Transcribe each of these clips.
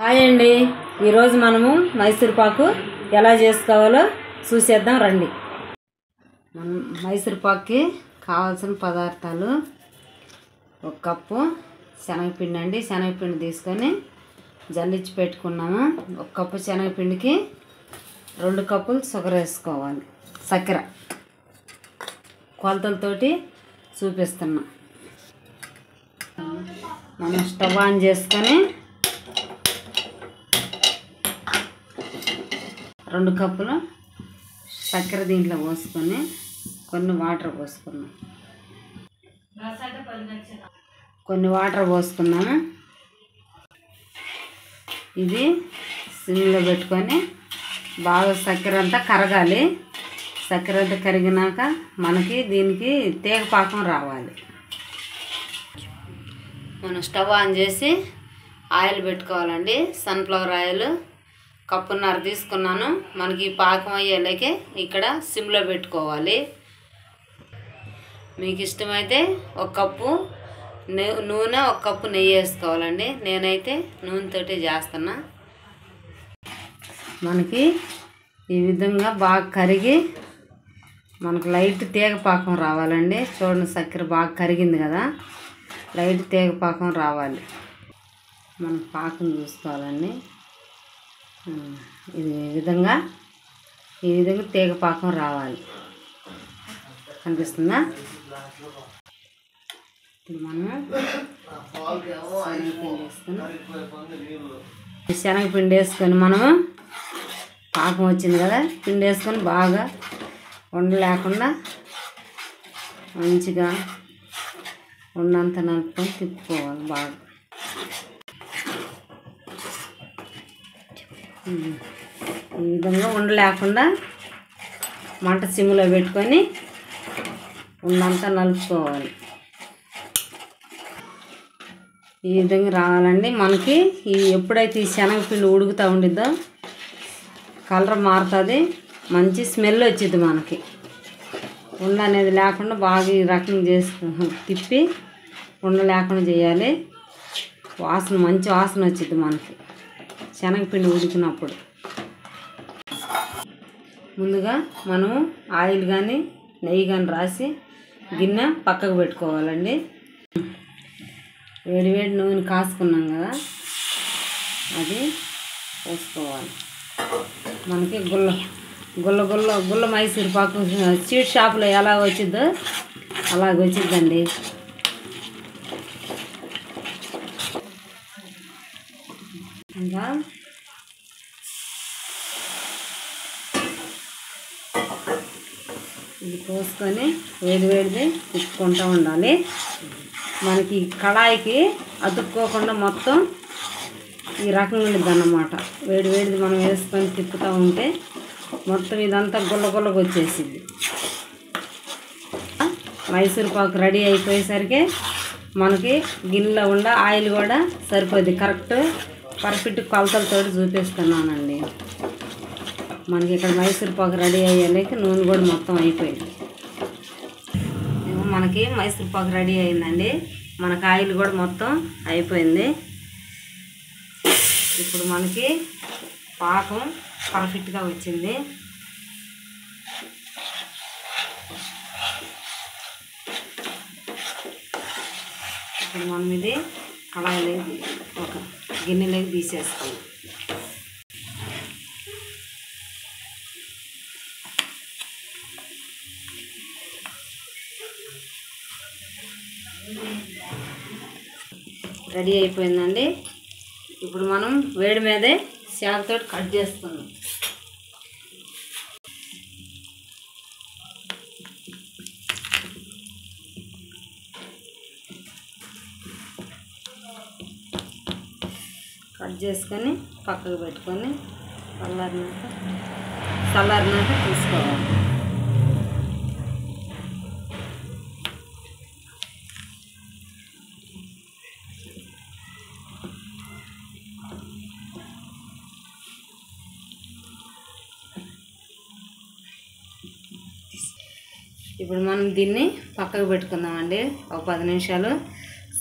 Hi అండి, ఈరోజు మనము మైసూర్ పాకు ఎలా చేసుకోవాలో చూసేద్దాం రండి. మనం మైసూర్ పాకుకి కావాల్సిన పదార్థాలు: ఒక కప్పు శనగపిండి అండి. శనగపిండి తీసుకొని జల్లించి పెట్టుకున్నాము. ఒక కప్పు శనగపిండికి 2 కప్పులు షుగర్ వేసుకోవాలి. చక్కెర కొలతలతోటి చూపిస్తున్నా. మనం స్టవ్ ఆన్ చేసుకొని 2 కప్పులు చక్కెర దీంట్లో పోసుకొని కొన్ని వాటర్ పోసుకున్నాం. ఇది సిమ్లో పెట్టుకొని బాగా చక్కెర అంతా కరగాలి. చక్కెర అంతా కరిగినాక మనకి దీనికి తీగ పాకం రావాలి. మనం స్టవ్ ఆన్ చేసి ఆయిల్ పెట్టుకోవాలండి. సన్ఫ్లవర్ ఆయిల్ కప్పున్నర తీసుకున్నాను. మనకి పాకం అయ్యేలాగే ఇక్కడ సిమ్లో పెట్టుకోవాలి. మీకు ఇష్టమైతే 1 కప్పు నూనె, 1 కప్పు నెయ్యి వేసుకోవాలండి. నేనైతే నూనెతోటి చేస్తున్నా. మనకి ఈ విధంగా బాగా కరిగి మనకు లైట్ తీగ పాకం రావాలండి. చూడండి, చక్కెర బాగా కరిగింది కదా, లైట్ తీగ పాకం రావాలి. మనం పాకం చూసుకోవాలండి. ఈ విధంగా తీగ పాకం రావాలి. కనిపిస్తుందా? ఇప్పుడు మనం శనగపిండి వేసుకొని మనము పాకం వచ్చింది కదా, పిండి వేసుకొని బాగా ఉండలేకుండా మంచిగా ఉన్నంత నలుపుకొని తిప్పుకోవాలి బాగా. ఈ విధంగా ఉండలేకుండా మంట సిమ్లో పెట్టుకొని ఉన్నంతా నలుపుకోవాలి. ఈ విధంగా రావాలండి. మనకి ఎప్పుడైతే ఈ శనగపిండి ఉడుకుతూ ఉండిద్దో కలర్ మారుతుంది, మంచి స్మెల్ వచ్చింది. మనకి ఉండ అనేది లేకుండా బాగా ఈ రకంగా తిప్పి ఉండ లేకుండా చేయాలి. మంచి వాసన వచ్చింది మనకి శనగపిండి ఉడికినప్పుడు. ముందుగా మనము ఆయిల్ కానీ నెయ్యి కానీ రాసి గిన్నె పక్కకు పెట్టుకోవాలండి. వేడి నూనె కాసుకున్నాం కదా, అది పోసుకోవాలి. మనకి గుల్ల మైసూర్ పాకు స్వీట్ షాప్లో ఎలా వచ్చిద్దో అలాగ వచ్చిద్దండి. ఇంకా ఇది పోసుకొని వేడిది తిప్పుకుంటూ ఉండాలి. మనకి కళాయికి అతుక్కోకుండా మొత్తం ఈ రకంగా ఉండిద్ది అన్నమాట. వేడిది మనం వేసుకొని తిప్పుతూ ఉంటే మొత్తం ఇదంతా గుల్లగా వచ్చేసింది. మైసూర్ పాకు రెడీ అయిపోయేసరికి మనకి గిన్నెలో ఉండ ఆయిల్ కూడా సరిపోద్ది. పర్ఫెక్ట్ కొలతలతో చూపిస్తున్నానండి. మనకి ఇక్కడ మైసూర్ పాకు రెడీ అయ్యేలాకి నూనె కూడా మొత్తం అయిపోయింది. మనకి మైసూర్ పాకు రెడీ అయిందండి. మనకి ఆయిల్ కూడా మొత్తం అయిపోయింది. ఇప్పుడు మనకి పాకం పర్ఫెక్ట్గా వచ్చింది. ఇప్పుడు మనం ఇది కళాయిలోకి ఒక గిన్నెలోకి తీసేస్తాం. రెడీ అయిపోయిందండి. ఇప్పుడు మనం వేడి మీదే శాఖతో కట్ చేసుకున్నాం. కట్ చేసుకొని పక్కకు పెట్టుకొని చల్లారినాక తీసుకోవాలి. ఇప్పుడు మనం దీన్ని పక్కకు పెట్టుకుందామండి. ఒక 10 నిమిషాలు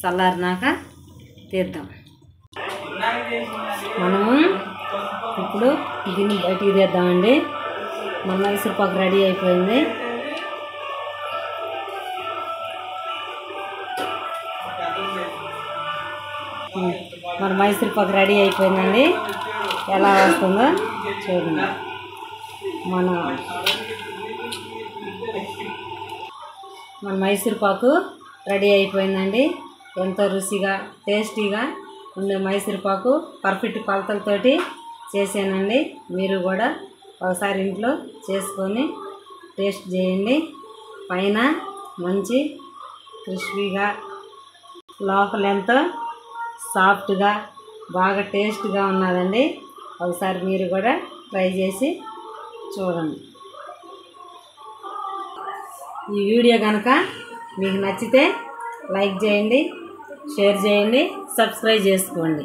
చల్లారినాక తీద్దాం. మనము ఇప్పుడు దీన్ని బయటికి తీద్దామండి. మన మైసూర్పాకు రెడీ అయిపోయింది. మన మైసూర్పాకు రెడీ అయిపోయిందండి. ఎలా వస్తుందో చూడండి. మన మైసూర్పాకు రెడీ అయిపోయిందండి. ఎంతో రుచిగా టేస్టీగా ఉండే మైసూర్పాకు పర్ఫెక్ట్ కొలతలతోటి చేసానండి. మీరు కూడా ఒకసారి ఇంట్లో చేసుకొని టేస్ట్ చేయండి. పైన మంచి క్రిస్పీగా, లోపల ఎంతో సాఫ్ట్గా బాగా టేస్ట్గా ఉన్నదండి. ఒకసారి మీరు కూడా ట్రై చేసి చూడండి. ఈ వీడియో కనుక మీకు నచ్చితే లైక్ చేయండి, షేర్ చేయండి, సబ్స్క్రైబ్ చేసుకోండి.